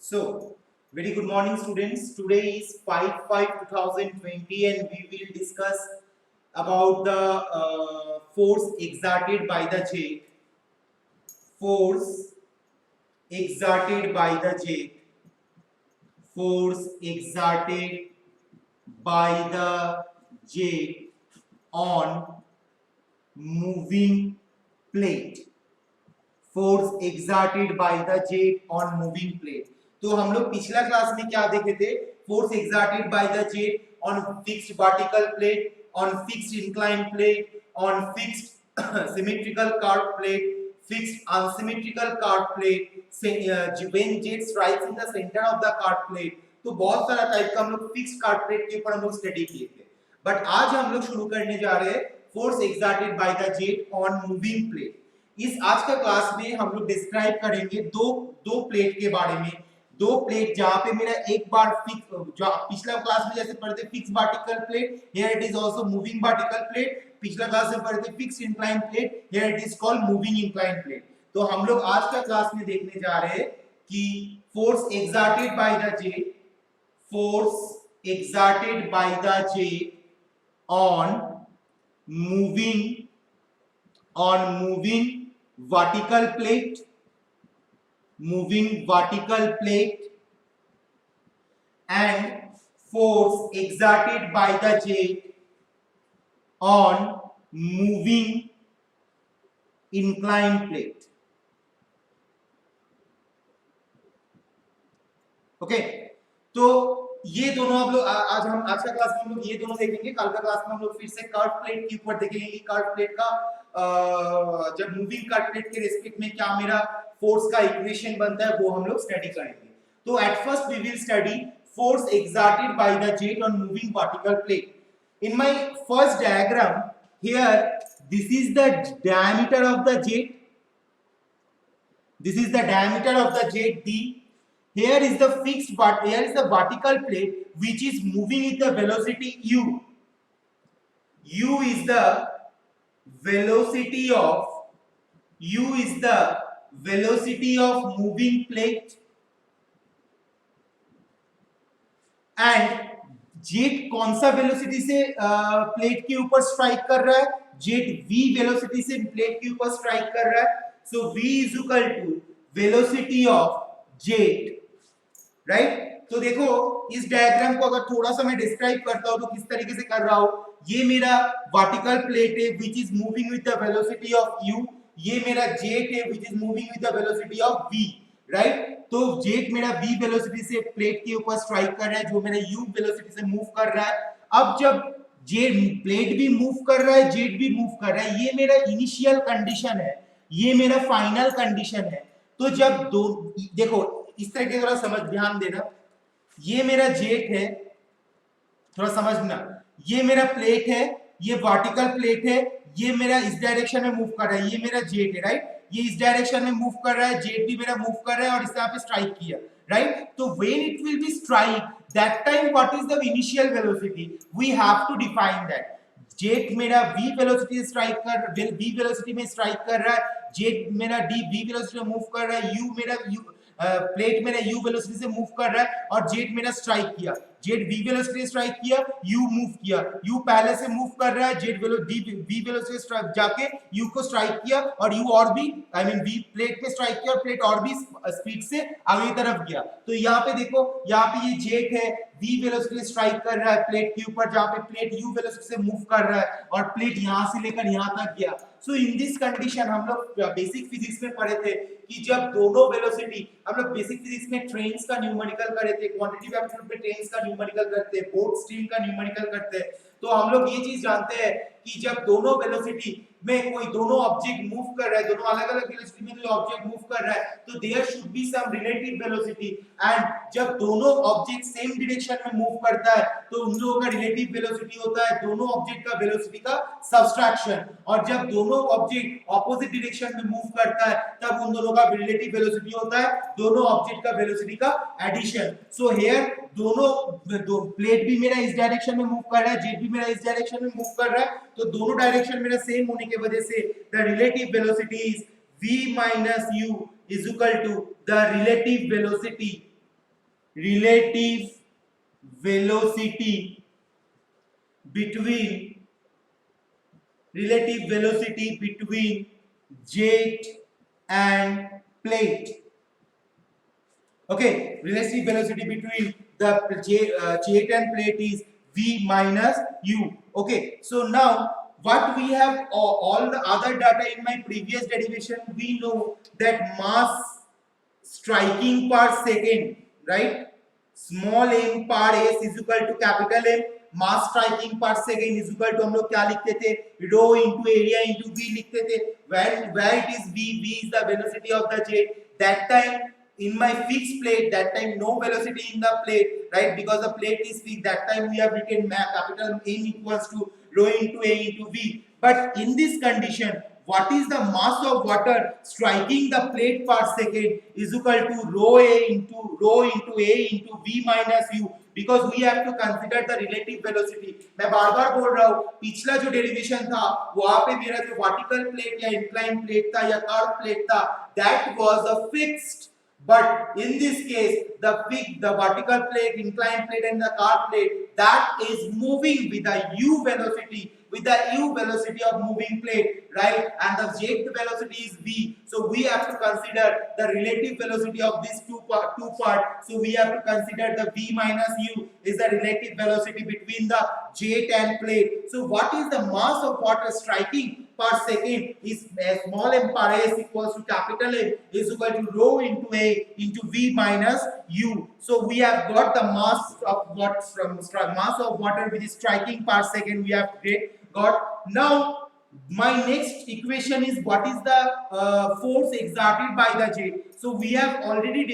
So, very good morning students. Today is 5/5/2020 and we will discuss about the force exerted by the jet. Force exerted by the jet. Force exerted by the jet on moving plate. Force exerted by the jet on moving plate. तो हम लोग पिछला class में क्या देखे थे? Force exerted by the jet on fixed vertical plate, on fixed incline plate, on fixed symmetrical curve plate, fixed unsymmetrical curve plate, when jet strikes in the centre of the curve plate. तो बहुत सारा type का हम लोग fixed curve plate के ऊपर हम लोग स्टडी किए थे। बट आज हम लोग शुरू करने जा रहे हैं force exerted by the jet on moving plate. इस आज का क्लास में हम लोग डिस्क्राइब करेंगे दो प्लेट के बारे में। दो प्लेट जहां पे मेरा एक बार फिक्स, जो पिछला क्लास में जैसे पढ़ते fix vertical plate, here it is also moving vertical plate. पिछला क्लास में पढ़ते fix incline plate, here it is called moving incline plate. तो हम लोग आज का क्लास में देखने जा रहे हैं कि force exerted by the jet, force exerted by the jet on moving vertical plate, moving vertical plate, and force exerted by the jet on moving inclined plate. Okay, तो ये दोनों हम लोग आज का क्लास में हम लोग ये दोनों देखेंगे। कल का क्लास में हम लोग फिर से कर्व प्लेट के ऊपर देखेंगे कि कर्व प्लेट का जब मूविंग कर्व प्लेट के रिस्पेक्ट में क्या मेरा फोर्स का इक्वेशन बनता है वो हम लोग स्टडी करेंगे। तो at first we will study force exerted by the jet on moving vertical plate. In my first diagram here, this is the diameter of the jet, this is the diameter of the jet D. Here is the fixed part, here is the vertical plate which is moving with the velocity u. U is the velocity of moving plate, and jet कौन सा velocity से plate के ऊपर strike कर रहा है? Jet v velocity से plate के ऊपर स्ट्राइक कर रहा है। So v is equal to velocity of jet, right? तो देखो इस डायग्राम को अगर थोड़ा सा मैं डिस्क्राइब करता हूं तो किस तरीके से कर रहा हूं। ये मेरा वर्टिकल प्लेट है which is moving with the velocity of u, ये मेरा जेट है which is moving with the velocity of v, right? तो जेट मेरा v वेलोसिटी से प्लेट के ऊपर स्ट्राइक कर रहा है, जो मेरा u वेलोसिटी से मूव कर रहा है। अब जब जेट प्लेट भी मूव कर रहा है, जेट भी मूव कर रहा है, ये मेरा इनिशियल कंडीशन है, ये मेरा फाइनल कंडीशन है। तो जब दो, देखो इस तरह के, थोड़ा समझ ध्यान देना, ये मेरा जेट है, थोड़ा समझना, ये मेरा प्लेट है, ये वर्टिकल प्लेट है, ये मेरा इस डायरेक्शन में मूव कर रहा है, ये मेरा जेट है, राइट? ये इस डायरेक्शन में मूव कर रहा है, जेट भी मेरा मूव कर रहा है और इस तरह पे स्ट्राइक किया, राइट? तो when it will be strike, that time what is the initial velocity, we have to define that. Jet मेरा v वेलोसिटी स्ट्राइक कर, v वेलोसिटी में स्ट्राइक कर रहा है, जेट मेरा d v वेलोसिटी में मूव कर रहा है, u मेरा प्लेट मेरा u वेलोसिटी से मूव कर रहा है और जेट मेरा स्ट्राइक किया, जेट v वेलोसिटी स्ट्राइक किया, u मूव किया, u पहले से मूव कर रहा है, जेट v वेलोसिटी स्ट्राइक जाके u को स्ट्राइक किया और u और भी v प्लेट पे स्ट्राइक किया और प्लेट और भी स्पीड से आगे की तरफ गया। तो यहाँ पे देखो, यहाँ पे ये जेट है, v वेलोसिटी स्ट्राइक कर रहा है प्लेट के ऊपर, जहाँ पे प्लेट u वेलोसिटी से मूव कर रहा है और प्लेट यहाँ से लेकर यहाँ तक गया। सो इन दिस कंडीशन हम लोग बेसिक फिजिक्स में पढ़े थे कि जब दोनों वेलोसिटी, हम लोग बेसिक फिजिक्स में ट्रेन्स का न्यूमेरिकल करे थे, क्वांटिटी एप्टीट्यूड पे ट्रेन्स का न्यूमेरिकल करते हैं, बोट स्ट्रीम का न्यूमेरिकल करते हैं। तो हम लोग ये चीज जानते हैं कि जब दोनों वेलोसिटी में कोई दोनों ऑब्जेक्ट मूव कर रहा है, दोनों अलग-अलग वेलोसिटी में कोई ऑब्जेक्ट मूव कर रहा है, तो there should be some relative velocity, and जब दोनों ऑब्जेक्ट सेम डायरेक्शन में मूव करता है तो उन लोगों का रिलेटिव वेलोसिटी होता है दोनों ऑब्जेक्ट का वेलोसिटी का सबट्रैक्शन, और जब दोनों ऑब्जेक्ट ऑपोजिट डायरेक्शन में मूव करता है तब उन दोनों का रिलेटिव वेलोसिटी होता है दोनों ऑब्जेक्ट का वेलोसिटी का एडिशन। सो हियर दोनों प्लेट भी मेरा इस डायरेक्शन में मूव कर रहा है, जेट भी मेरा इस डायरेक्शन में मूव कर रहा है, तो दोनों डायरेक्शन मेरा सेम होने की वजह से the relative velocity is v minus u is equal to the relative velocity relative velocity between jet and plate. Okay, relative velocity between the jet and plate is v minus u. Okay, so now what we have, all the other data in my previous derivation, we know that mass striking per second, right? Small m per s is equal to capital M. Mass striking per second is equal to हम लोग क्या लिखते थे, rho into area into v लिखते थे. where it is v is the velocity of the jet. That time in my fixed plate, that time no velocity in the plate, right? Because the plate is fixed, that time we have written capital M equals to rho into a into v. But in this condition, what is the mass of water striking the plate per second is equal to rho into a into v minus u, because we have to consider the relative velocity. मैं बार बार बोल रहा हूँ, पिछला जो derivation था वहां पे मेरा जो वर्टिकल प्लेट या इंक्लाइन प्लेट था या कर्व प्लेट था, that was a fixed. But in this case, the vertical plate, inclined plate, and the curved plate, that is moving with the u velocity, of moving plate, right? And the jet velocity is v. So we have to consider the relative velocity of these two part. So we have to consider the v minus u is the relative velocity between the jet and plate. So what is the mass of water striking per second is small m per s equals to capital M is equal to rho into a into v minus u. So we have got the mass of water which is striking per second. We have got. Now my next equation is what is the force exerted by the jet. So we have already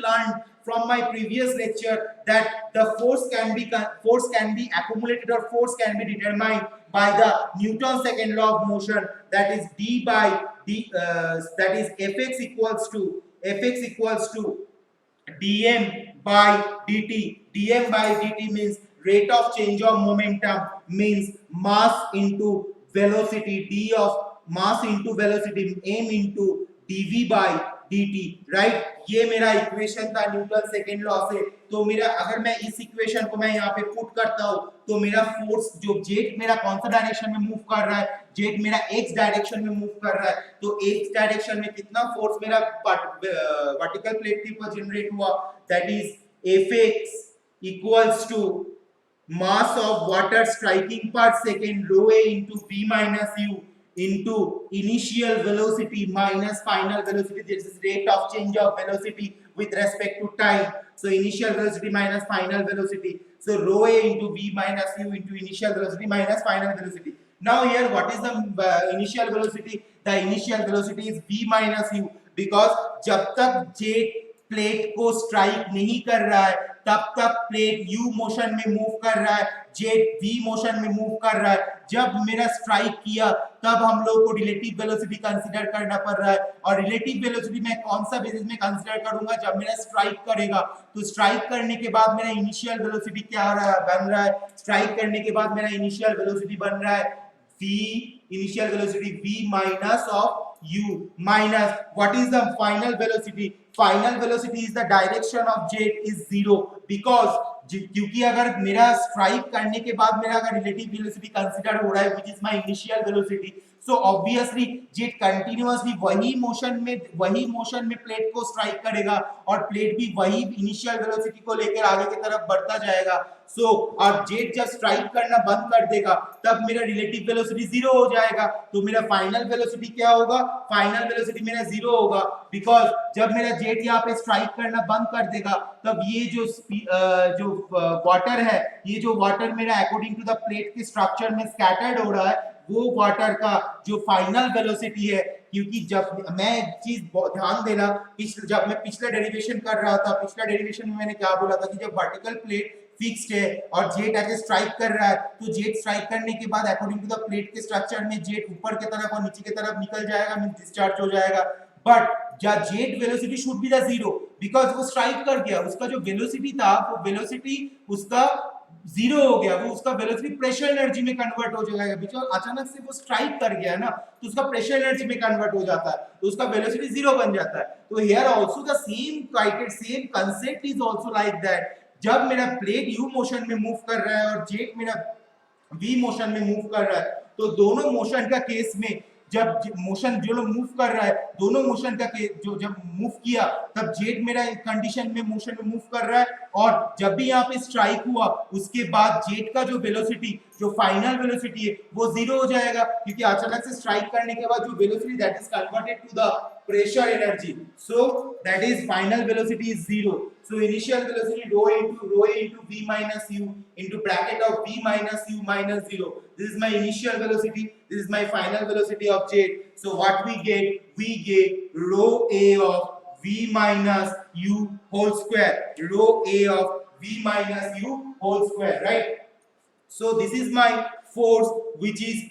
learned from my previous lecture that the force can be accumulated, or force can be determined by the Newton's second law of motion, that is d by d, that is fx equals to dm by dt. dm by dt means rate of change of momentum, means mass into velocity, d of mass into velocity, m into dv by dt, right? ये मेरा equation था Newton second law से. तो मेरा, अगर मैं इस equation को मैं यहाँ पे पुट करता हूँ, तो मेरा फोर्स, जो जेट मेरा कौन सा डायरेक्शन में मूव कर रहा है, जेट मेरा एक्स डायरेक्शन में मूव कर रहा है, तो एक्स डायरेक्शन में कितना फोर्स मेरा वर्टिकल प्लेट के ऊपर जनरेट हुआ, that is fx equals to mass of water striking per second rho a into v minus u into initial velocity minus final velocity. This is rate of change of velocity with respect to time. So initial velocity minus final velocity. So rho a into v minus u into initial velocity minus final velocity. Now here what is the initial velocity? The initial velocity is v minus u, because जब तक jet plate को strike नहीं कर रहा है तब तक plate u motion में मूव कर रहा है, जेट v मोशन में मूव कर रहा है. जब मेरा स्ट्राइक किया तब हम लोग को रिलेटिव वेलोसिटी कंसीडर करना पड़ रहा है. और रिलेटिव वेलोसिटी मैं कौन सा बेसिस में कंसीडर करूंगा, जब मेरा स्ट्राइक करेगा. तो स्ट्राइक करने के बाद मेरा इनिशियल वेलोसिटी क्या बन रहा है, स्ट्राइक करने के बाद मेरा इनिशियल वेलोसिटी बन रहा है v, initial velocity v minus of u minus what is the final velocity. Final velocity is the direction of jet is 0, because क्योंकि अगर मेरा स्ट्राइक करने के बाद मेरा अगर रिलेटिव वेलोसिटी कंसीडर हो रहा है which is my initial velocity, so obviously jet continuously वही मोशन में प्लेट को स्ट्राइक करेगा और प्लेट भी वही इनिशियल वेलोसिटी को लेकर आगे की तरफ बढ़ता जाएगा. सो और जेट जब स्ट्राइक करना बंद कर देगा तब मेरा रिलेटिव वेलोसिटी 0 हो जाएगा. तो मेरा फाइनल वेलोसिटी क्या होगा, फाइनल वेलोसिटी मेरा 0 होगा, बिकॉज जब मेरा जेट यहाँ पे स्ट्राइक करना बंद कर देगा तब ये जो वाटर है, ये जो वाटर मेरा अकॉर्डिंग टू द प्लेट के स्ट्रक्चर में स्कैटर्ड हो रहा है, वो वाटर का जो फाइनल वेलोसिटी है. क्योंकि जब मैं एक चीज ध्यान देना, जब मैं पिछला डेरिवेशन कर रहा था, पिछला डेरिवेशन में मैंने क्या बोला था कि जब वर्टिकल प्लेट फिक्स्ड है और जेट आगे स्ट्राइक कर रहा है, तो जेट स्ट्राइक करने के बाद अकॉर्डिंग टू द प्लेट के स्ट्रक्चर में जेट ऊपर की तरफ और नीचे की तरफ निकल जाएगा, मींस डिस्चार्ज हो जाएगा. But jet velocity should be the 0, because वो स्ट्राइक कर गया. उसका जो वेलोसिटी था वो वेलोसिटी उसका जीरो हो गया, वो उसका वेलोसिटी प्रेशर एनर्जी में कन्वर्ट हो जाएगा, बिकॉज़ अचानक से वो स्ट्राइक कर गया ना, तो उसका प्रेशर एनर्जी में कन्वर्ट हो जाता है, तो उसका वेलोसिटी जीरो बन जाता है। तो here also the same concept is also like that. जब मेरा प्लेट यू मोशन में मूव कर रहा है और जेट मेरा वी मोशन में मूव कर रहा है, तो दोनों मोशन का केस में जब मोशन जो लोग मूव कर रहा है, दोनों मोशन का जो जब मूव किया तब जेट मेरा कंडीशन में मोशन में मूव कर रहा है, और जब भी यहाँ पे स्ट्राइक हुआ उसके बाद जेट का जो वेलोसिटी, जो फाइनल वेलोसिटी है वो जीरो हो जाएगा, क्योंकि अचानक से स्ट्राइक करने के बाद जो velocity that is converted to the pressure energy, so that is final velocity is zero. So initial velocity rho a into v minus u into bracket of v minus u minus 0. This is my initial velocity, this is my final velocity of jet. So what we get rho a of v minus u whole square, rho a of v minus u whole square, right? So this is my force which is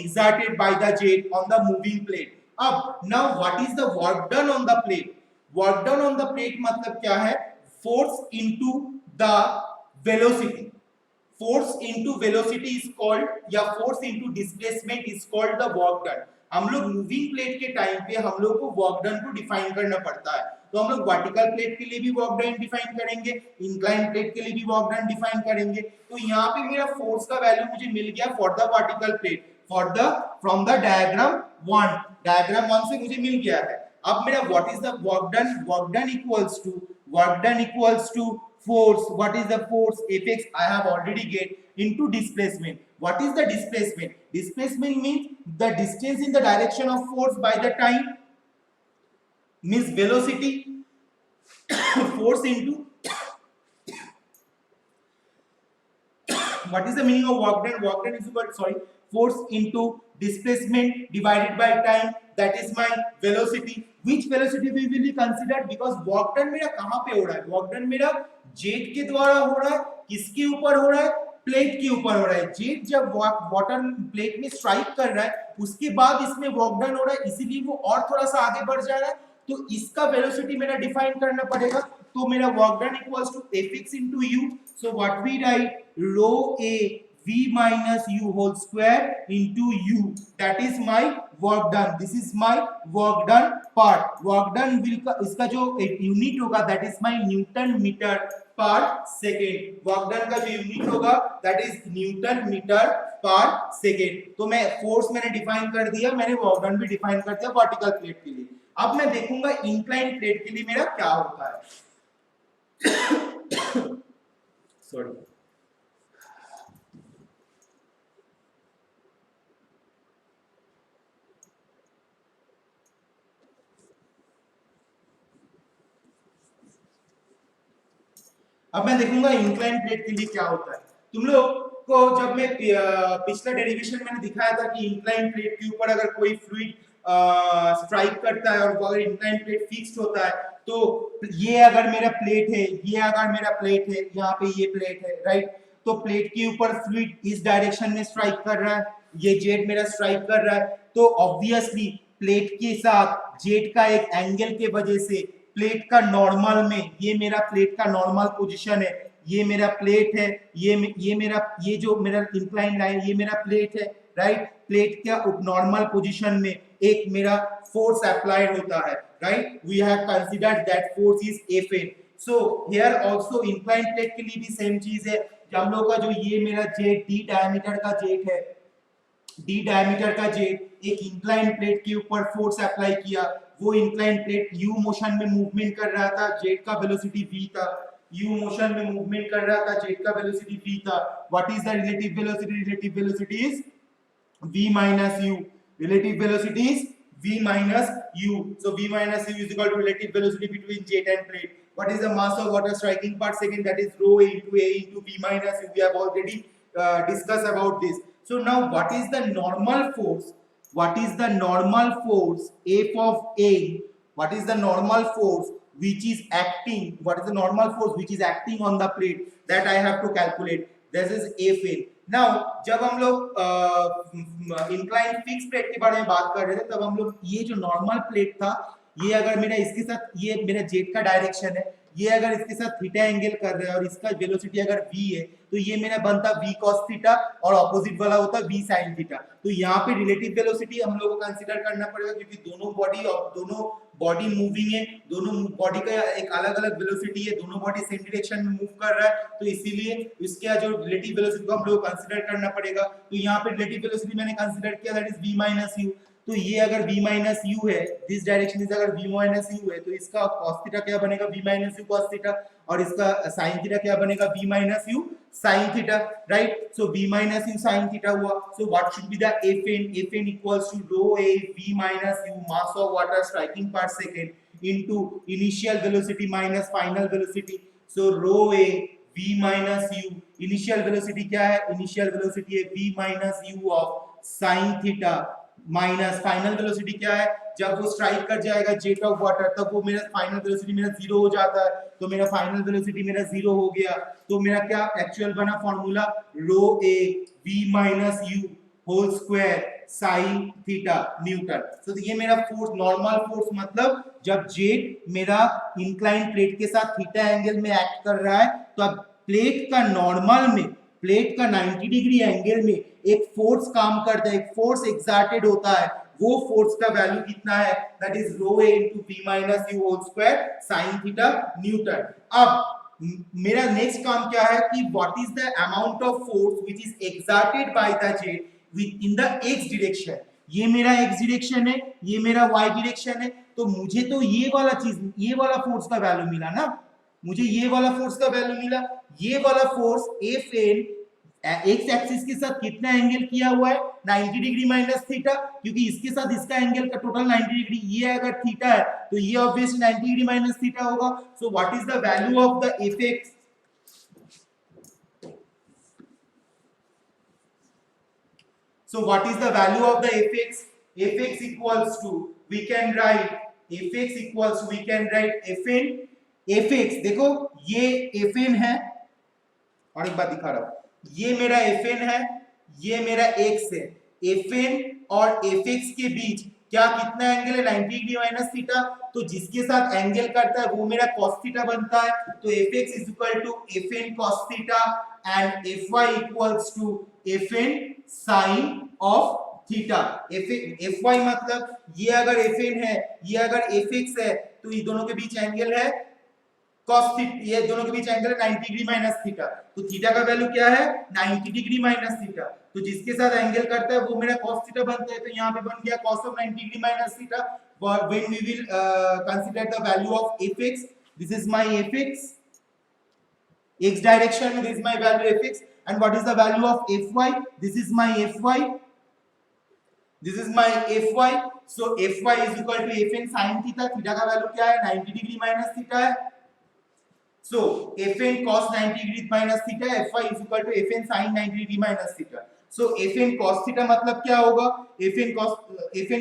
exerted by the jet on the moving plate. अब now what is the work done on the plate? Work done on the plate मतलब क्या है? Force into the velocity. Force into velocity is called, या force into displacement is called the work done. हम लोग moving plate के time पे हम लोग को वर्क डन को डिफाइन करना पड़ता है, तो हम लोग वर्टिकल प्लेट के लिए भी वर्क डन डिफाइन करेंगे, इंक्लाइन प्लेट के लिए भी वर्क डन डिफाइन करेंगे। तो यहाँ पे मेरा फोर्स का वैल्यू मुझे मिल गया for the vertical plate, for the from the diagram 1, diagram 1 से मुझे मिल गया है। अब मेरा what is the work done equals to force. What is the force? Fx I have already get into displacement. What is the displacement? Displacement means the distance in the direction of force by the time, means velocity force into what is the meaning of work done? Work done is equal, sorry, force into displacement divided by time, that is my velocity. Which velocity we will be considered? Because work done मेरा कहाँ पे हो रहा है? work done मेरा jet के द्वारा हो रहा है, किसके ऊपर हो रहा है? प्लेट के ऊपर हो रहा है। जेट जब वाटर प्लेट में स्ट्राइक कर रहा है उसके बाद इसमें वर्क डन हो रहा है, इसीलिए वो और थोड़ा सा आगे बढ़ जा रहा है, तो इसका वेलोसिटी मेरा डिफाइन करना पड़ेगा। तो मेरा work done equals to fx into u, so what we write rho a v minus u whole square into u, that is my work done, this is my work done part। work done will इसका जो unit होगा that is my newton metre per second, work done का जो unit होगा that is newton metre per second. तो मैं force मैंने define कर दिया, मैंने वर्क डन भी डिफाइन कर दिया वर्टिकल प्लेट के लिए। अब मैं देखूंगा इंक्लाइन प्लेट के लिए मेरा क्या होता है। सॉरी, अब मैं देखूंगा इंक्लाइन प्लेट के लिए क्या होता है। तुम लोग को जब मैं पिछला डेरिवेशन मैंने दिखाया था कि इंक्लाइन प्लेट के ऊपर अगर कोई फ्लूइड स्ट्राइक करता है और वो अगर इंक्लाइन प्लेट फिक्स्ड होता है, तो ये अगर मेरा प्लेट है, ये अगर मेरा प्लेट है, यहाँ पे ये प्लेट है, राइट, तो प्लेट के ऊपर फ्लूइड इस डायरेक्शन में स्ट्राइक कर रहा है, ये जेट मेरा स्ट्राइक कर रहा है, तो ऑब्वियसली प्लेट के साथ जेट का एक एंगल के वजह से प्लेट का नॉर्मल में, ये मेरा प्लेट का नॉर्मल पोजीशन है, ये मेरा प्लेट है, ये जो मेरा इंक्लाइन लाइन ये मेरा प्लेट है, राइट। प्लेट के नॉर्मल पोजीशन में एक मेरा फोर्स अप्लाइड होता है, right. We have considered that force is Fn। So here also incline plate के लिए भी सेम चीज है। हम लोग का जो ये मेरा जेट डी डायमीटर का जेट है, डी डायमीटर का जेट एक इंक्लाइन प्लेट के ऊपर फोर्स अप्लाई किया, वो इंक्लाइन प्लेट यू मोशन में मूवमेंट कर रहा था, जेट का वेलोसिटी v था, यू मोशन में मूवमेंट कर रहा था, जेट का वेलोसिटी v था। What is the relative velocity? Relative velocity is v minus u, relative velocity is v minus u, so v minus u is equal to relative velocity between jet and plate। what is the mass of water striking per second? That is rho into a into v minus u, we have already discussed about this। so now what is the normal force? What is the normal force F of a? What is the normal force which is acting? What is the normal force which is acting on the plate? That I have to calculate। this is Fa। Now जब हम लोग incline fix plate के बारे में बात कर रहे थे, तब हम लोग ये जो नॉर्मल प्लेट था, ये अगर मेरा इसके साथ, ये मेरा जेट का डायरेक्शन है, ये अगर इसके साथ थीटा एंगल कर रहा है और इसका वेलोसिटी अगर v है तो ये मेरा बनता v cos थीटा और ऑपोजिट वाला होता v sin थीटा। तो यहाँ पे रिलेटिव वेलोसिटी हम लोगों को कंसीडर करना पड़ेगा क्योंकि दोनों बॉडी मूविंग है, दोनों बॉडी का एक अलग अलग वेलोसिटी है, दोनों बॉडी सेम डायरेक्शन में मूव कर रहा है, तो इसीलिए इसका जो रिलेटिव वेलोसिटी को हम लोग को कंसीडर करना पड़ेगा। तो यहाँ पे रिलेटिव वेलोसिटी मैंने कंसीडर किया that is v minus u। तो ये अगर v माइनस u है, दिस डायरेक्शन इज अगर v माइनस u है, तो इसका cos थीटा क्या बनेगा v minus u cos theta और इसका sin थीटा क्या बनेगा v minus u sin theta, right. So v minus u sin theta हुआ। So what should be the Fn equals to rho a v minus u mass of water striking per second into initial velocity minus final velocity. So rho a v minus u, initial velocity क्या है, initial velocity है v minus u of sin theta minus final velocity क्या है, जब वो strike कर जाएगा jet of water तब वो मेरा फाइनल वेलोसिटी मेरा जीरो हो जाता है। तो मेरा फाइनल वेलोसिटी मेरा जीरो हो गया। तो मेरा क्या एक्चुअल बना formula rho A v minus u whole square sine theta newton. तो ये मेरा फोर्स, नॉर्मल फोर्स मतलब जब जेट मेरा इंक्लाइन प्लेट के साथ थीटा एंगल में एक्ट कर रहा है तो अब प्लेट का नॉर्मल में, प्लेट का 90 डिग्री एंगल में एक फोर्स काम करता है, एक फोर्स एक्सर्टेड होता है, वो फोर्स का वैल्यू कितना है, that is rho A into v minus u whole square sin theta newton. अब मेरा नेक्स्ट काम क्या है कि what is the amount of force which is exerted by the jet in the x direction. ये मेरा x डायरेक्शन है, ये मेरा y डायरेक्शन है, तो मुझे तो ये वाला चीज, ये वाला फोर्स का वैल्यू मिला ना, मुझे ये वाला फोर्स का वैल्यू मिला। ये वाला फोर्स Fn एक्स एक्सिस के साथ कितना एंगल किया हुआ है 90 डिग्री माइनस थीटा, क्योंकि इसके साथ इसका एंगल का टोटल 90 डिग्री, ये अगर थीटा है तो ये ऑब्वियसली 90 डिग्री माइनस थीटा होगा। So what is the value of the fx, so what is the value of the fx equals to, we can write fx equals to, we can write fn, fx देखो ये fn है और एक बात दिखा रहा हूं, ये मेरा fn है, ये मेरा x है। fn और fx के बीच क्या कितना एंगल है 90 डिग्री माइनस थीटा, तो जिसके साथ एंगल करता है वो मेरा cos थीटा बनता है। तो fx is equal to fn cos theta and fy equals to fn sin of theta. fy मतलब ये अगर fn है, ये अगर fx है, तो ये दोनों के बीच एंगल है cos थीटा, ये दोनों के बीच एंगल है 90 डिग्री माइनस थीटा। तो थीटा का वैल्यू क्या है 90 डिग्री माइनस थीटा, तो जिसके साथ एंगल करता है वो मेरा cos थीटा बनता है। तो यहाँ पे बन गया cos of 90 degree minus theta. When we will consider the value of fx, this is my fx, x direction में this is my value fx, and what is the value of fy, this is my fy, this is my fy। so fy is equal to fn sin theta, theta का value क्या है 90 degree minus theta है। So fn cos 90 degree minus theta, fy is equal to fn sin 90 degree minus theta। So fn cos theta मतलब क्या होगा, fn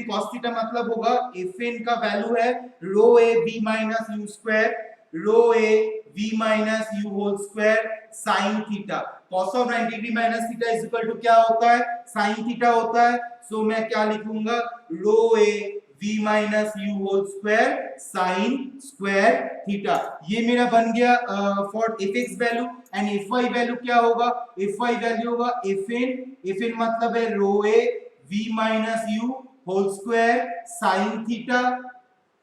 cos theta मतलब होगा fn का वैल्यू है रो a v minus u square, row a v minus u whole square sin theta। cos of 90 degree minus theta is equal to क्या होता है sin theta होता है। So मैं क्या लिखूंगा रो a v minus u whole square sin square theta। ये मेरा बन गया for fx value. And fy value क्या होगा, fy वैल्यू होगा fn मतलब है रो a v minus u whole square sin theta,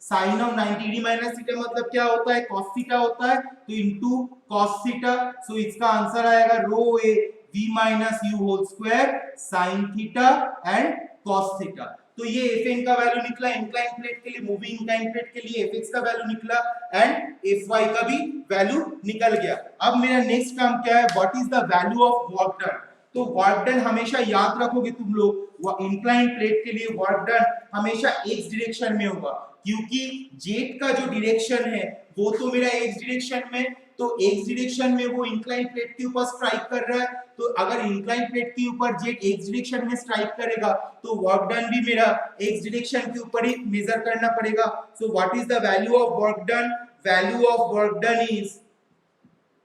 sine of 90 degree minus theta मतलब क्या होता है cos थीटा होता है, तो इनटू cos थीटा। सो इसका आंसर आएगा रो a v minus u whole square sin theta and cos theta. तो ये fn का वैल्यू निकला इंक्लाइन प्लेट के लिए, मूविंग इंक्लाइन प्लेट के लिए fx का वैल्यू निकला एंड fy का भी वैल्यू निकल गया। अब मेरा नेक्स्ट काम क्या है, what is the value of work done. तो वर्क डन हमेशा याद रखोगे तुम लोग, वो इंक्लाइन प्लेट के लिए वर्क डन हमेशा x डायरेक्शन में होगा, क्योंकि जेट का जो डायरेक्शन है वो तो मेरा x डायरेक्शन में, तो x डायरेक्शन में वो इंक्लाइन प्लेट के ऊपर स्ट्राइक कर रहा है। तो अगर इंक्लाइन प्लेट के ऊपर जेट x डायरेक्शन में स्ट्राइक करेगा तो वर्क डन भी मेरा x डायरेक्शन के ऊपर ही मेजर करना पड़ेगा। So what is the value of work done, value of work done is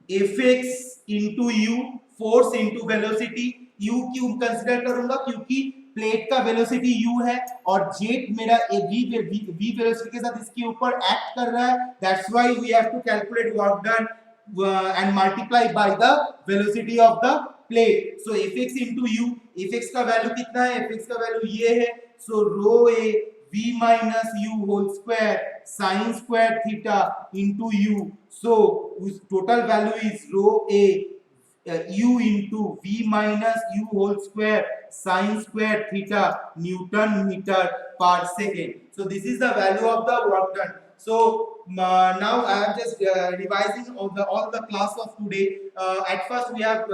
fx into u, force into velocity. u क्यों कंसीडर करूंगा, क्योंकि प्लेट का वेलोसिटी u है और जेट मेरा v वेलोसिटी के साथ इसके ऊपर एक्ट कर रहा है, that's why we have to calculate work done and multiply by the velocity of the plate. So fx into u, fx का वैल्यू कितना है, fx का वैल्यू ये है, so rho a v minus u whole square sin square theta into u, so total value is rho a u into v minus u whole square sin square theta Newton meter per second. So this is the value of the work done. So now I am just revising all the class of today. At first we have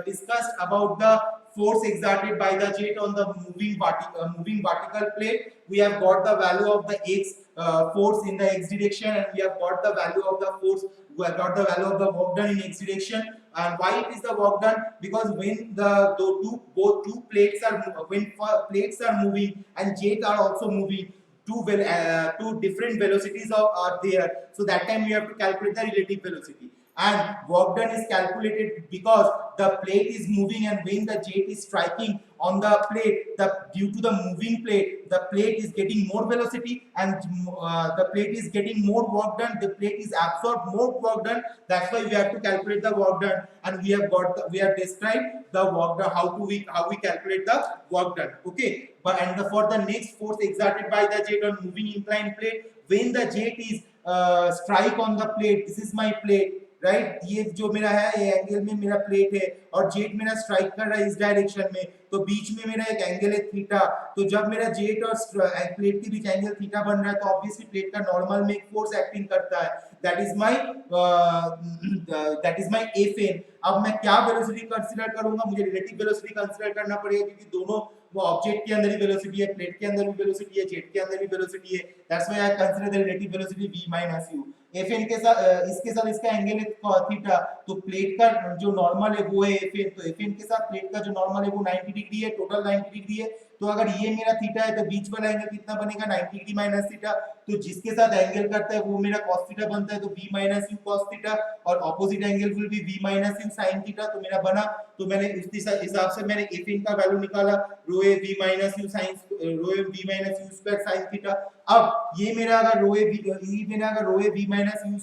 discussed about the force exerted by the jet on the moving vertical plate. We have got the value of the x force in the x direction, and we have got the value of the force. We have got the value of the work done in x direction. And why it is the work done? Because when two plates are moving and jet are also moving, two different velocities are there, so that time we have to calculate the relative velocity, and work done is calculated because the plate is moving, and when the jet is striking on the plate, due to the moving plate, the plate is getting more velocity, and the plate is getting more work done, the plate is absorbed more work done. That's why we have to calculate the work done, and we have described the work done, how we calculate the work done. Okay, but for the next force exerted by the jet on moving inclined plate, when the jet is strike on the plate, this is my plate, right, ये जो मेरा है, ये angle में मेरा plate है और jet मेरा स्ट्राइक कर रहा है इस डायरेक्शन में, तो बीच में मेरा एक एंगल है थीटा, तो जब मेरा जेट और प्लेट के बीच एंगल थीटा बन रहा है, तो ऑब्वियसली प्लेट का नॉर्मल में एक फोर्स एक्टिंग करता है, दैट इज माय Fn. अब मैं क्या वेलोसिटी कंसीडर करूंगा, मुझे रिलेटिव वेलोसिटी कंसीडर करना पड़ेगा, क्योंकि दोनों वो ऑब्जेक्ट के अंदर ही वेलोसिटी है, प्लेट के अंदर भी वेलोसिटी है, जेट के अंदर भी वेलोसिटी है, that's why I consider the relative velocity v minus u. Fn के साथ इसके साथ इसका एंगल है थीटा, तो प्लेट का जो नॉर्मल है वो है Fn, तो Fn के साथ प्लेट का जो नॉर्मल है वो 90 डिग्री है, टोटल 90 डिग्री है, तो अगर ये मेरा थीटा है तो बीच वाला एंगल कितना बनेगा, 90 डिग्री माइनस थीटा, तो जिसके साथ एंगल करता है वो मेरा cos थीटा बनता है, तो v minus u cos theta, और opposite angle will be v minus u sin theta, तो मेरा बना, तो मैंने इस हिसाब से मैंने Fn का वैल्यू निकाला, rho a v minus u square sin theta. अब ये मेरा अगर rho a v minus u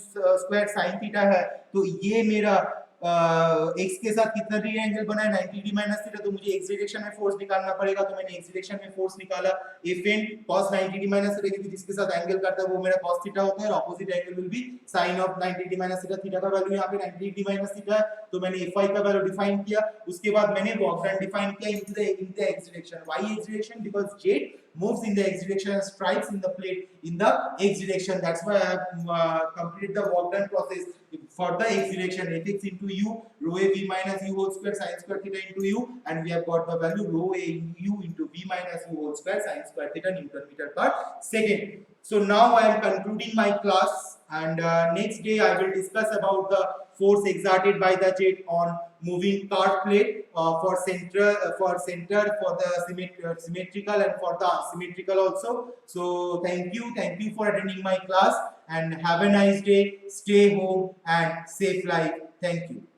square sin theta है, तो ये मेरा x के साथ कितना डिग्री एंगल बना है, 90 डिग्री माइनस थीटा, तो मुझे x डायरेक्शन में फोर्स निकालना पड़ेगा, तो मैंने x डायरेक्शन में फोर्स निकाला, Fn cos 90 degree minus theta, क्योंकि जिसके साथ एंगल करता है वो मेरा cos थीटा होता है, और opposite angle will B sin of 90 degree minus theta, theta का वैल्यू यहां पे 90 डिग्री माइनस थीटा है, तो मैंने Fy का वैल्यू डिफाइन किया, उसके बाद मैंने वर्क डन डिफाइन किया इन the x direction. Why x direction? Because jet moves in the x direction and strikes in the plate in the x direction. That's why I have completed the work done process for the x direction, fx into u, rho a v minus u whole square sin square theta into u, and we have got the value rho a u into v minus u whole square sin square theta Newton meter per second. So now I am concluding my class, and next day I will discuss about the force exerted by the jet on moving card plate for the symmetrical and for the asymmetrical also. So thank you for attending my class, and have a nice day, stay home and safe life. Thank you.